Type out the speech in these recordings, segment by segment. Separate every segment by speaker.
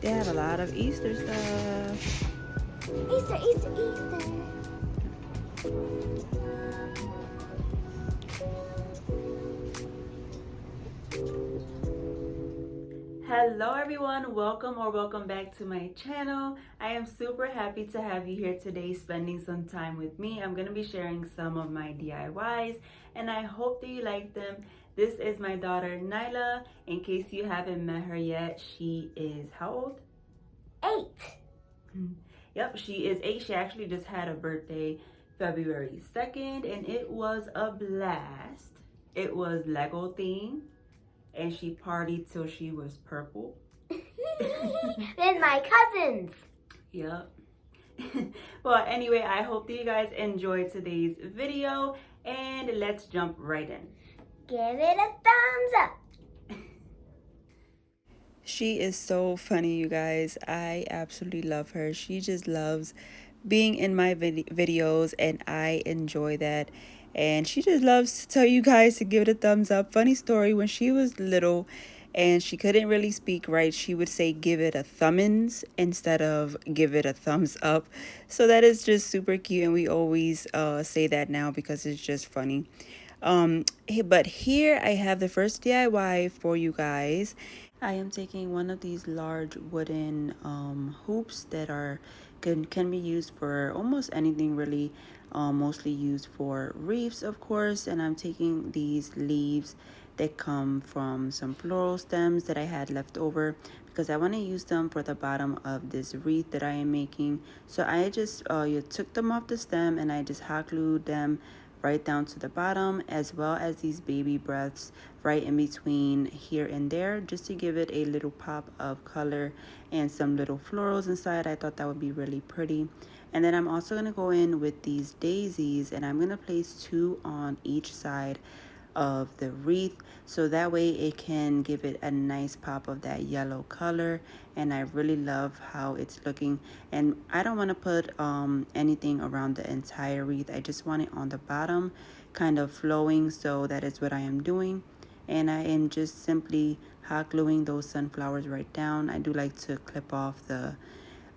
Speaker 1: They have a lot of Easter stuff.
Speaker 2: Easter, Easter, Easter.
Speaker 1: Hello everyone, welcome back to my channel. I am super happy to have you here today spending some time with me. I'm going to be sharing some of my DIYs and I hope that you like them. This is my daughter Nyla. In case you haven't met her yet, she is how old?
Speaker 2: 8.
Speaker 1: Yep, she is 8. She actually just had a birthday February 2nd and it was a blast. It was Lego themed and she partied till she was purple.
Speaker 2: Then my cousins.
Speaker 1: Yep. Well, anyway, I hope that you guys enjoyed today's video and let's jump right in.
Speaker 2: Give it a thumbs up.
Speaker 1: She is so funny, you guys. I absolutely love her. She just loves being in my videos and I enjoy that. And she just loves to tell you guys to give it a thumbs up. Funny story, when she was little and she couldn't really speak right, she would say give it a thumbins instead of give it a thumbs up. So that is just super cute and we always say that now because it's just funny. But here I have the first DIY for you guys. I am taking one of these large wooden hoops that are can be used for almost anything really, mostly used for wreaths of course, and I'm taking these leaves that come from some floral stems that I had left over because I want to use them for the bottom of this wreath that I am making. So I just took them off the stem and I just hot glued them right down to the bottom, as well as these baby breaths right in between here and there, just to give it a little pop of color and some little florals inside. I thought that would be really pretty. And then I'm also going to go in with these daisies and I'm going to place 2 on each side of the wreath so that way it can give it a nice pop of that yellow color, and I really love how it's looking. And I don't want to put anything around the entire wreath. I just want it on the bottom kind of flowing, so that is what I am doing. And I am just simply hot gluing those sunflowers right down. I do like to clip off the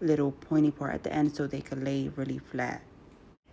Speaker 1: little pointy part at the end so they could lay really flat.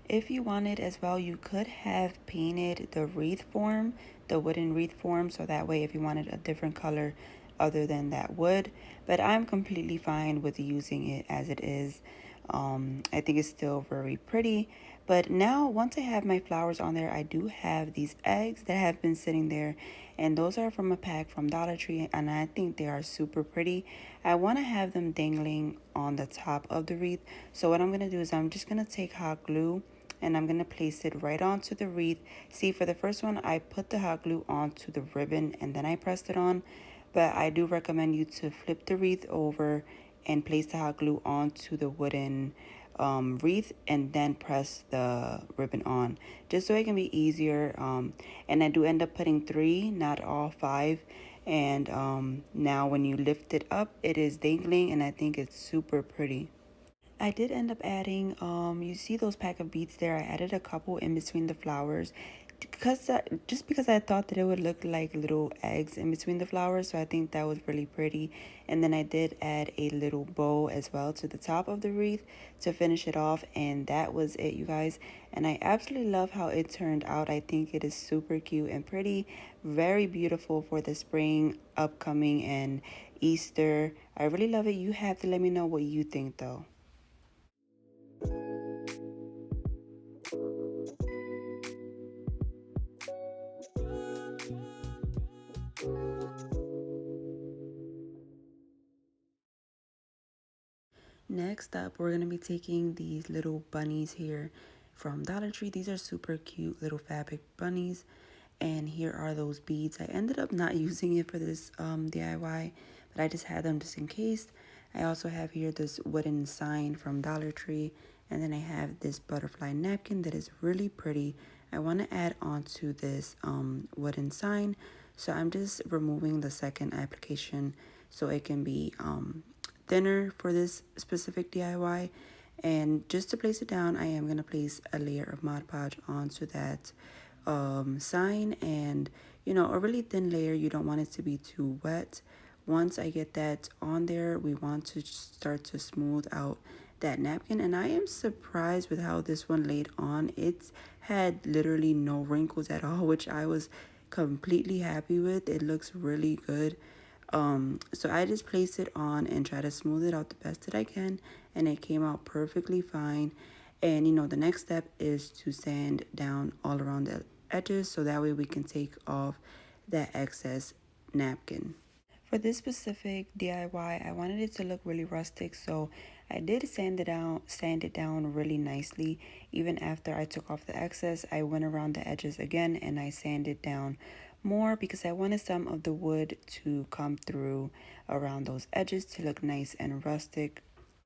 Speaker 1: If you wanted as well, you could have painted the wreath form, the wooden wreath form, so that way if you wanted a different color other than that wood. But I'm completely fine with using it as it is. I think it's still very pretty. But now, once I have my flowers on there, I do have these eggs that have been sitting there. And those are from a pack from Dollar Tree. And I think they are super pretty. I want to have them dangling on the top of the wreath. So what I'm going to do is I'm just going to take hot glue and I'm going to place it right onto the wreath. See, for the first one, I put the hot glue onto the ribbon and then I pressed it on. But I do recommend you to flip the wreath over and place the hot glue onto the wooden wreath and then press the ribbon on, just so it can be easier. And I do end up putting 3, not all 5. And now when you lift it up, it is dangling and I think it's super pretty. I did end up adding, you see those pack of beads there, I added a couple in between the flowers just because I thought that it would look like little eggs in between the flowers, so I think that was really pretty. And then I did add a little bow as well to the top of the wreath to finish it off, and that was it, you guys. And I absolutely love how it turned out. I think it is super cute and pretty, very beautiful for the spring upcoming and Easter. I really love it. You have to let me know what you think though. Next up, we're going to be taking these little bunnies here from Dollar Tree. These are super cute little fabric bunnies. And here are those beads. I ended up not using it for this DIY, but I just had them just in case. I also have here this wooden sign from Dollar Tree. And then I have this butterfly napkin that is really pretty. I want to add onto this wooden sign. So I'm just removing the second application so it can be thinner for this specific DIY. And just to place it down, I am going to place a layer of Mod Podge onto that sign, and you know, a really thin layer. You don't want it to be too wet Once I get that on there, we want to start to smooth out that napkin. And I am surprised with how this one laid on. It had literally no wrinkles at all, which I was completely happy with. It looks really good. So I just placed it on and try to smooth it out the best that I can, and it came out perfectly fine. And the next step is to sand down all around the edges so that way we can take off that excess napkin. For this specific DIY, I wanted it to look really rustic, so I did sand it down really nicely. Even after I took off the excess, I went around the edges again and I sanded down more because I wanted some of the wood to come through around those edges to look nice and rustic.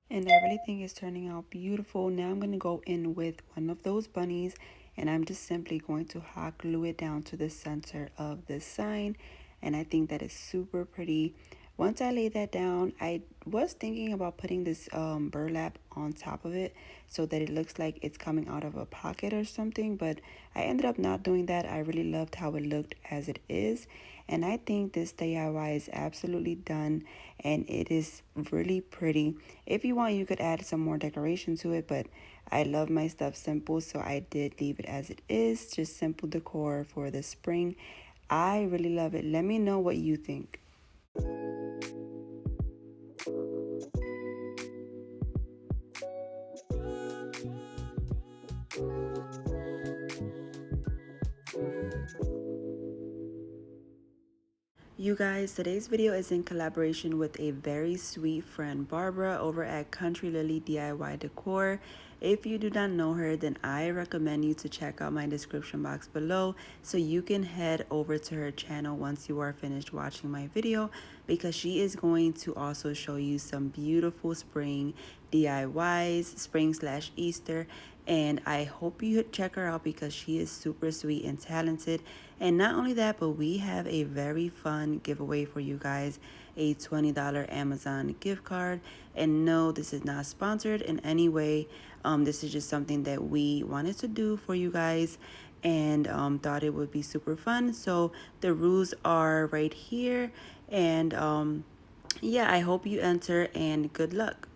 Speaker 1: And I really think it's turning out beautiful. Now I'm going to go in with one of those bunnies and I'm just simply going to hot glue it down to the center of the sign. And I think that is super pretty. Once I lay that down, I was thinking about putting this burlap on top of it so that it looks like it's coming out of a pocket or something, but I ended up not doing that. I really loved how it looked as it is, and I think this DIY is absolutely done and it is really pretty. If you want, you could add some more decoration to it, but I love my stuff simple, so I did leave it as it is, just simple decor for the spring. I really love it. Let me know what you think. You guys, today's video is in collaboration with a very sweet friend, Barbara, over at Country Lily DIY Decor. If you do not know her, then I recommend you to check out my description box below so you can head over to her channel once you are finished watching my video, because she is going to also show you some beautiful spring DIYs, spring/Easter, and I hope you check her out because she is super sweet and talented. And not only that, but we have a very fun giveaway for you guys, a $20 Amazon gift card. And no, this is not sponsored in any way. This is just something that we wanted to do for you guys and thought it would be super fun. So the rules are right here. And yeah, I hope you enter and good luck.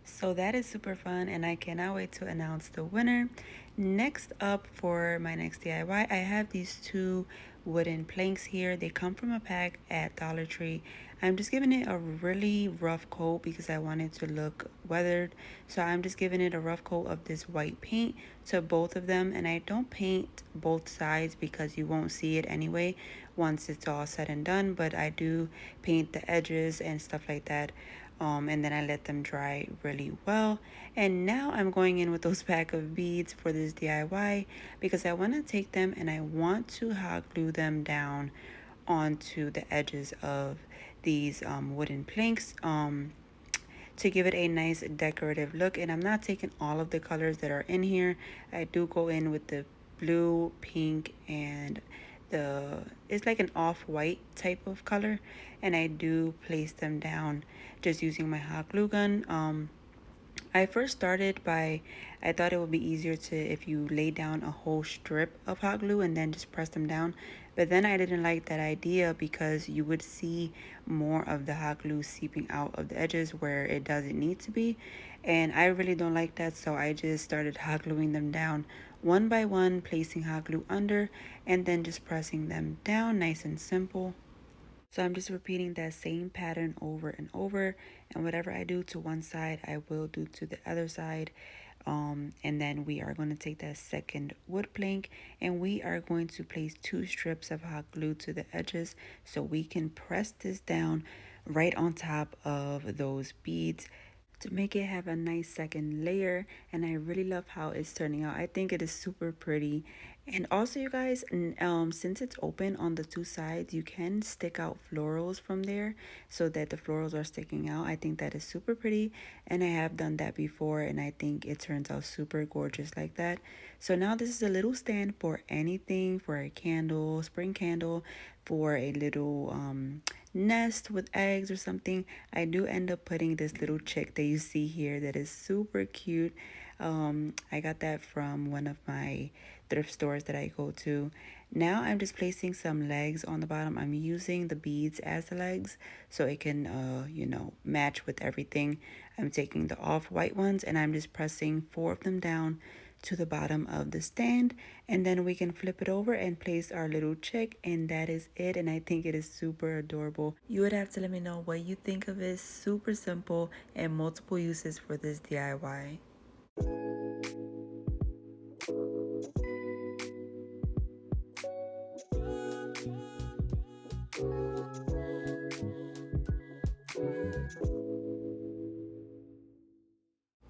Speaker 1: So that is super fun, and I cannot wait to announce the winner. Next up for my next DIY, I have these two wooden planks here. They come from a pack at Dollar Tree. I'm just giving it a really rough coat because I want it to look weathered. So I'm just giving it a rough coat of this white paint to both of them, and I don't paint both sides because you won't see it anyway once it's all said and done, but I do paint the edges and stuff like that. And then I let them dry really well. And now I'm going in with those pack of beads for this DIY because I want to take them and I want to hot glue them down onto the edges of these wooden planks to give it a nice decorative look. And I'm not taking all of the colors that are in here. I do go in with the blue, pink, and it's like an off-white type of color, and I do place them down just using my hot glue gun. I first started by, I thought it would be easier to if you lay down a whole strip of hot glue and then just press them down. But then I didn't like that idea because you would see more of the hot glue seeping out of the edges where it doesn't need to be. And I really don't like that, so I just started hot gluing them down one by one, placing hot glue under and then just pressing them down, nice and simple. So I'm just repeating that same pattern over and over, and whatever I do to one side, I will do to the other side. And then we are going to take that second wood plank and we are going to place two strips of hot glue to the edges so we can press this down right on top of those beads to make it have a nice second layer. And I really love how it's turning out. I think it is super pretty. And also, you guys, since it's open on the two sides, you can stick out florals from there so that the florals are sticking out. I think that is super pretty, and I have done that before, and I think it turns out super gorgeous like that. So now this is a little stand for anything, for a candle, spring candle, for a little nest with eggs or something. I do end up putting this little chick that you see here that is super cute. I got that from one of my thrift stores that I go to, Now I'm just placing some legs on the bottom. I'm using the beads as the legs so it can, match with everything. I'm taking the off-white ones and I'm just pressing 4 of them down to the bottom of the stand, and then we can flip it over and place our little chick, and that is it. And I think it is super adorable. You would have to let me know what you think of it. Super simple and multiple uses for this DIY.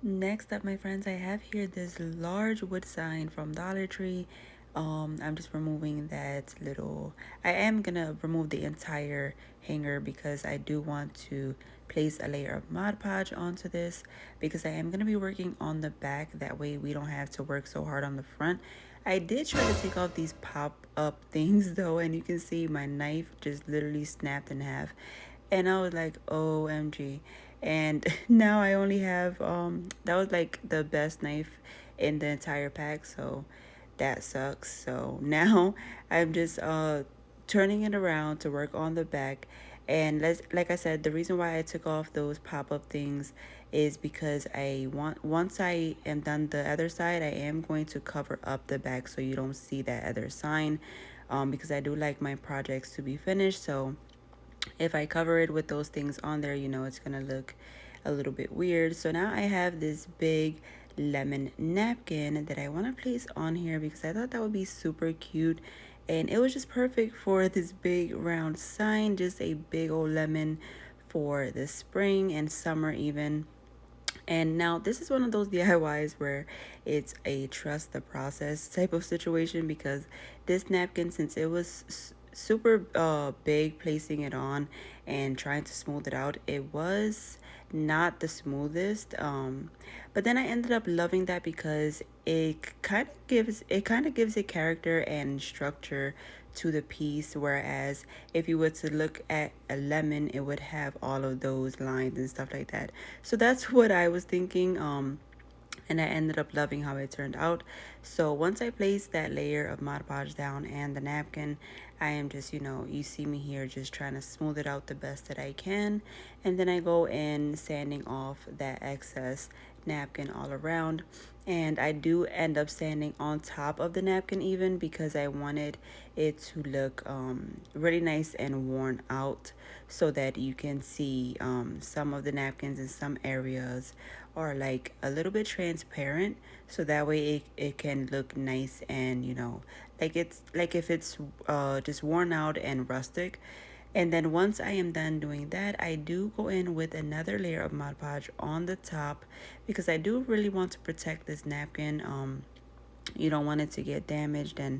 Speaker 1: Next up, my friends, I have here this large wood sign from Dollar Tree. I'm just removing that little, I am gonna remove the entire hanger because I do want to place a layer of Mod Podge onto this, because I am gonna be working on the back. That way we don't have to work so hard on the front. I did try to take off these pop-up things though, and you can see my knife just literally snapped in half. And I was like, OMG. And now I only have that was like the best knife in the entire pack, so that sucks. So now I'm just turning it around to work on the back. And like I said, the reason why I took off those pop-up things is because I want, once I am done the other side, I am going to cover up the back so you don't see that other sign, because I do like my projects to be finished. So if I cover it with those things on there, it's gonna look a little bit weird. So now I have this big lemon napkin that I want to place on here because I thought that would be super cute, and it was just perfect for this big round sign, just a big old lemon for the spring and summer even. And now this is one of those DIYs where it's a trust the process type of situation, because this napkin, since it was super big, placing it on and trying to smooth it out, it was not the smoothest. But then I ended up loving that because it kind of gives a character and structure to the piece, whereas if you were to look at a lemon, it would have all of those lines and stuff like that. So that's what I was thinking, and I ended up loving how it turned out. So once I placed that layer of Mod Podge down and the napkin, I am just, you see me here just trying to smooth it out the best that I can. And then I go in sanding off that excess napkin all around. And I do end up sanding on top of the napkin even, because I wanted it to look really nice and worn out, so that you can see some of the napkins in some areas are like a little bit transparent, so that way it can look nice, and like it's like if it's just worn out and rustic. And then once I am done doing that, I do go in with another layer of Mod Podge on the top, because I do really want to protect this napkin. You don't want it to get damaged and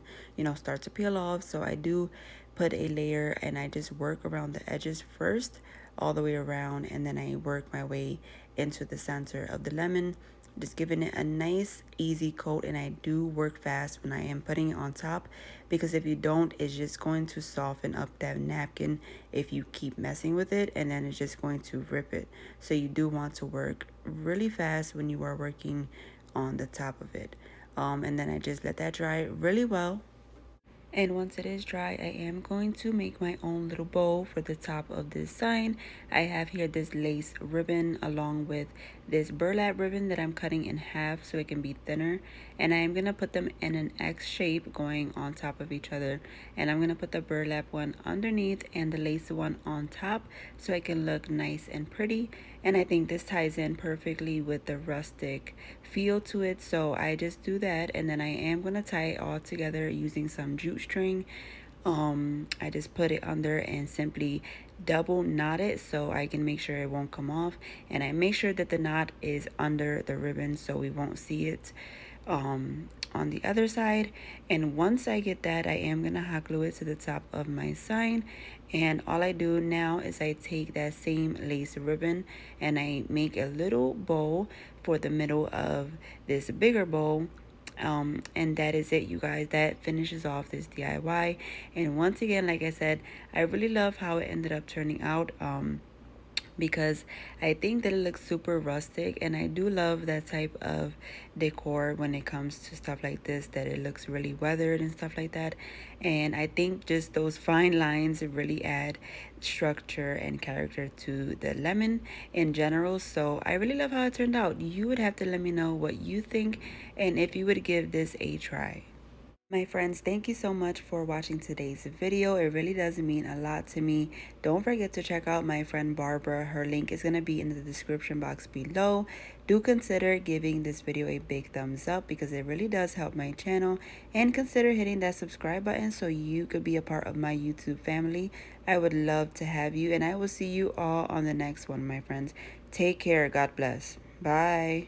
Speaker 1: start to peel off. So I do put a layer, and I just work around the edges first, all the way around, and then I work my way into the center of the lemon, just giving it a nice easy coat. And I do work fast when I am putting it on top, because if you don't, it's just going to soften up that napkin if you keep messing with it, and then it's just going to rip it. So you do want to work really fast when you are working on the top of it. And then I just let that dry really well. And once it is dry, I am going to make my own little bow for the top of this sign. I have here this lace ribbon along with this burlap ribbon that I'm cutting in half so it can be thinner. And I am going to put them in an X shape going on top of each other. And I'm going to put the burlap one underneath and the lace one on top so it can look nice and pretty. And I think this ties in perfectly with the rustic feel to it. So I just do that, and then I am going to tie it all together using some jute string. I just put it under and simply double knot it so I can make sure it won't come off. And I make sure that the knot is under the ribbon so we won't see it on the other side. And once I get that, I am gonna hot glue it to the top of my sign. And all I do now is I take that same lace ribbon and I make a little bow for the middle of this bigger bow. And that is it, you guys. That finishes off this DIY. And once again, like I said, I really love how it ended up turning out. because I think that it looks super rustic, and I do love that type of decor when it comes to stuff like this, that it looks really weathered and stuff like that. And I think just those fine lines really add structure and character to the lemon in general. So I really love how it turned out. You would have to let me know what you think and if you would give this a try. My friends, thank you so much for watching today's video. It really does mean a lot to me. Don't forget to check out my friend Barbara. Her link is going to be in the description box below. Do consider giving this video a big thumbs up because it really does help my channel. And consider hitting that subscribe button so you could be a part of my YouTube family. I would love to have you, and I will see you all on the next one, my friends. Take care. God bless. Bye.